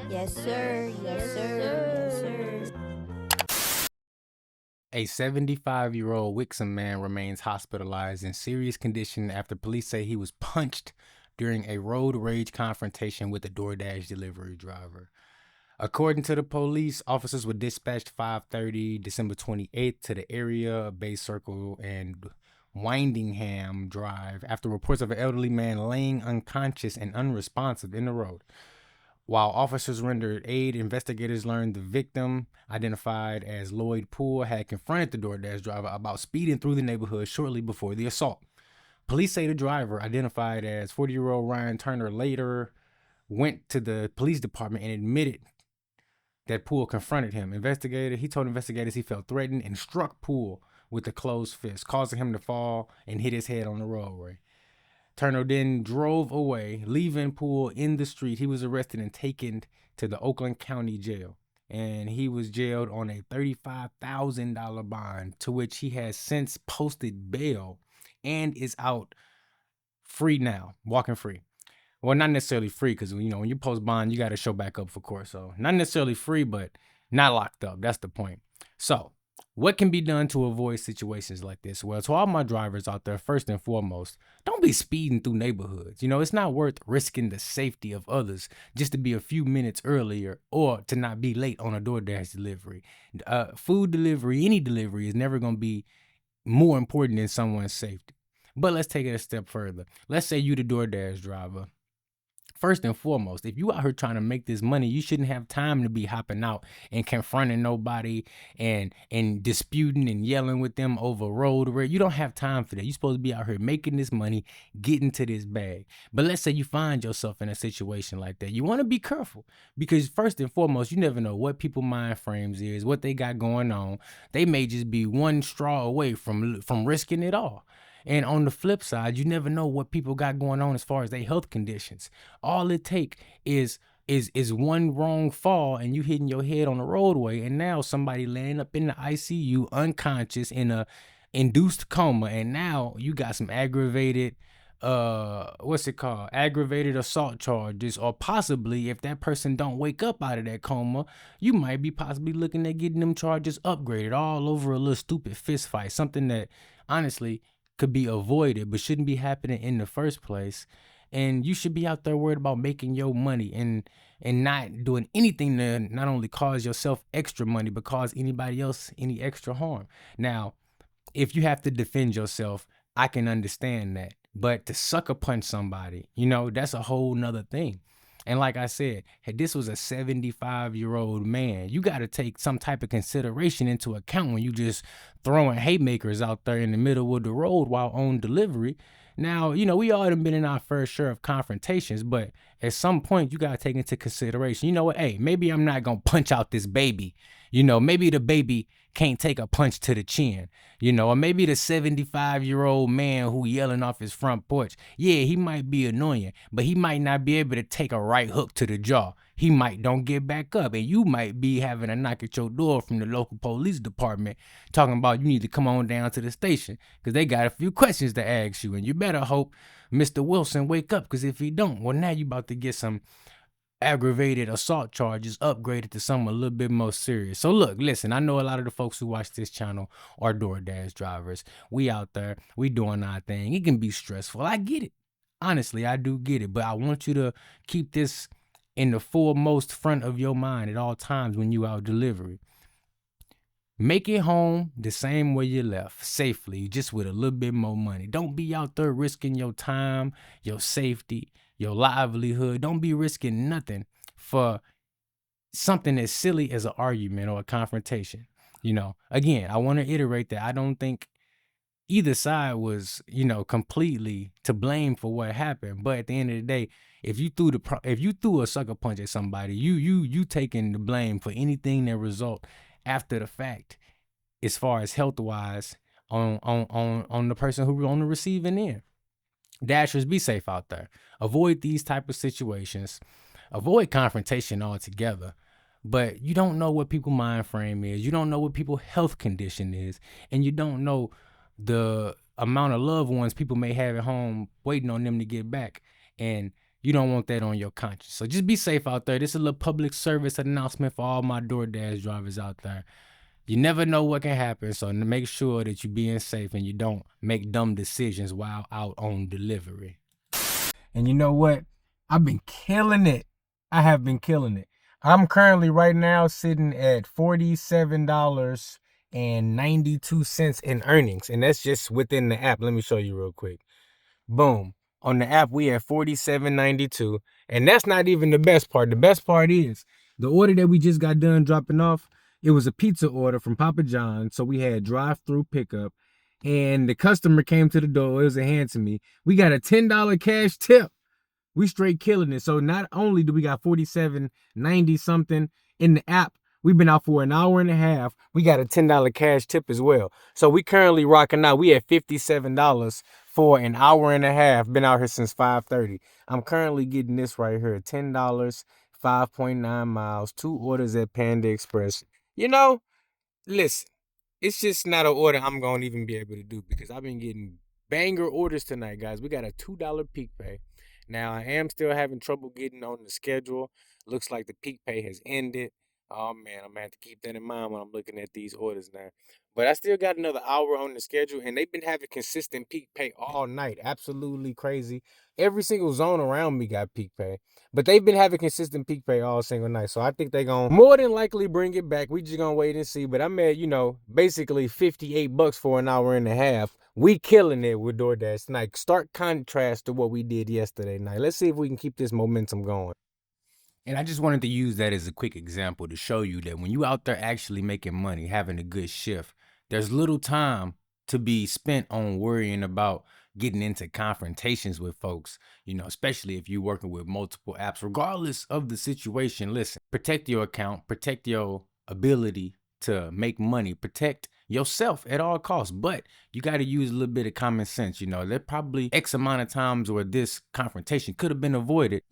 Yes, sir. Yes, sir. Yes, sir. A 75-year-old Wixom man remains hospitalized in serious condition after police say he was punched during a road rage confrontation with a DoorDash delivery driver. According to the police, officers were dispatched 5:30 December 28th to the area Bay Circle and Windingham Drive after reports of an elderly man laying unconscious and unresponsive in the road. While officers rendered aid, investigators learned the victim, identified as Lloyd Poole, had confronted the DoorDash driver about speeding through the neighborhood shortly before the assault. Police say the driver, identified as 40-year-old Ryan Turner, later went to the police department and admitted that Poole confronted him. He told investigators he felt threatened and struck Poole with a closed fist, causing him to fall and hit his head on the roadway. Turner then drove away, leaving Poole in the street. He was arrested and taken to the Oakland County Jail, and he was jailed on a $35,000 bond, to which he has since posted bail and is out free now, walking free. Well, not necessarily free, because when you post bond, you got to show back up for court. So not necessarily free, but not locked up. That's the point. So what can be done to avoid situations like this? Well, to all my drivers out there, first and foremost, don't be speeding through neighborhoods. It's not worth risking the safety of others just to be a few minutes earlier or to not be late on a DoorDash delivery. Food delivery, any delivery, is never going to be more important than someone's safety. But let's take it a step further. Let's say you the DoorDash driver. First and foremost, if you out here trying to make this money, you shouldn't have time to be hopping out and confronting nobody and disputing and yelling with them over road rage. You don't have time for that. You're supposed to be out here making this money, getting to this bag. But let's say you find yourself in a situation like that. You want to be careful, because first and foremost, you never know what people's mind frames is, what they got going on. They may just be one straw away from risking it all. And on the flip side, you never know what people got going on as far as their health conditions. All it take is one wrong fall and you hitting your head on the roadway, and now somebody laying up in the ICU unconscious in a induced coma, and now you got some aggravated aggravated assault charges, or possibly, if that person don't wake up out of that coma, you might be possibly looking at getting them charges upgraded all over a little stupid fist fight, something that honestly could be avoided but shouldn't be happening in the first place. And you should be out there worried about making your money and not doing anything to not only cause yourself extra money but cause anybody else any extra harm. Now, if you have to defend yourself, I can understand that. But to sucker punch somebody, that's a whole nother thing. And like I said, this was a 75-year-old man. You got to take some type of consideration into account when you just throwing haymakers out there in the middle of the road while on delivery. Now, we all have been in our fair share of confrontations, but at some point you got to take into consideration, you know what, hey, maybe I'm not going to punch out this baby. Maybe the baby can't take a punch to the chin, or maybe the 75-year-old man who yelling off his front porch, yeah, he might be annoying, but he might not be able to take a right hook to the jaw. He might don't get back up, and you might be having a knock at your door from the local police department talking about you need to come on down to the station because they got a few questions to ask you, and you better hope Mr. Wilson wake up, because if he don't, well, now you about to get some aggravated assault charges upgraded to something a little bit more serious. So look, listen, I know a lot of the folks who watch this channel are DoorDash drivers. We out there, we doing our thing. It can be stressful. I get it. Honestly, I do get it. But I want you to keep this in the foremost front of your mind at all times when you out delivery. Make it home the same way you left, safely, just with a little bit more money. Don't be out there risking your time, your safety, your livelihood. Don't be risking nothing for something as silly as an argument or a confrontation. Again, I want to iterate that I don't think either side was, completely to blame for what happened. But at the end of the day, if you threw a sucker punch at somebody, you taking the blame for anything that result after the fact, as far as health wise, on the person who on the receiving end. Dashers, be safe out there. Avoid these type of situations. Avoid confrontation altogether. But you don't know what people's mind frame is. You don't know what people's health condition is. And you don't know the amount of loved ones people may have at home waiting on them to get back. And, You don't want that on your conscience. So just be safe out there. This is a little public service announcement for all my DoorDash drivers out there. You never know what can happen, so make sure that you're being safe and you don't make dumb decisions while out on delivery. And you know what? I've been killing it. I have been killing it. I'm currently right now sitting at $47.92 in earnings, and that's just within the app. Let me show you real quick. Boom. On the app, we at $47.92, and that's not even the best part. The best part is the order that we just got done dropping off. It was a pizza order from Papa John's, so we had drive-through pickup, and the customer came to the door. It was a hand to me. We got a $10 cash tip. We straight killing it. So not only do we got 47.90 something in the app, we've been out for an hour and a half. We got a $10 cash tip as well. So we currently rocking out. We at $57 for an hour and a half. Been out here since 5:30. I'm currently getting this right here. $10, 5.9 miles, 2 orders at Panda Express. You know, listen, it's just not an order I'm going to even be able to do because I've been getting banger orders tonight, guys. We got a $2 peak pay. Now, I am still having trouble getting on the schedule. Looks like the peak pay has ended. Oh, man, I'm going to have to keep that in mind when I'm looking at these orders now. But I still got another hour on the schedule, and they've been having consistent peak pay all night. Absolutely crazy. Every single zone around me got peak pay. But they've been having consistent peak pay all single night. So I think they're going to more than likely bring it back. We just going to wait and see. But I'm at, basically $58 for an hour and a half. We killing it with DoorDash tonight. Stark contrast to what we did yesterday night. Let's see if we can keep this momentum going. And I just wanted to use that as a quick example to show you that when you out there actually making money, having a good shift, there's little time to be spent on worrying about getting into confrontations with folks, especially if you're working with multiple apps, regardless of the situation. Listen, protect your account, protect your ability to make money, protect yourself at all costs, but you got to use a little bit of common sense. There probably X amount of times where this confrontation could have been avoided,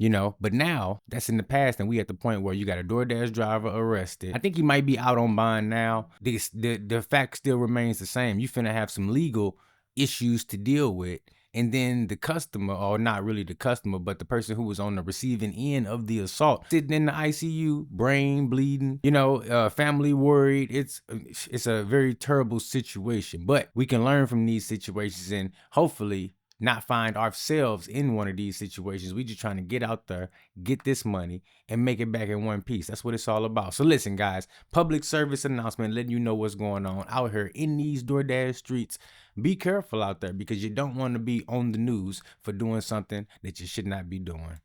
but now that's in the past, and we at the point where you got a DoorDash driver arrested. I think he might be out on bond now. The fact still remains the same. You finna have some legal issues to deal with. And then the customer, or not really the customer, but the person who was on the receiving end of the assault, sitting in the ICU, brain bleeding, family worried. It's a very terrible situation, but we can learn from these situations and hopefully not find ourselves in one of these situations. We just trying to get out there, get this money, and make it back in one piece. That's what it's all about. So listen, guys, public service announcement, letting you know what's going on out here in these DoorDash streets. Be careful out there because you don't want to be on the news for doing something that you should not be doing.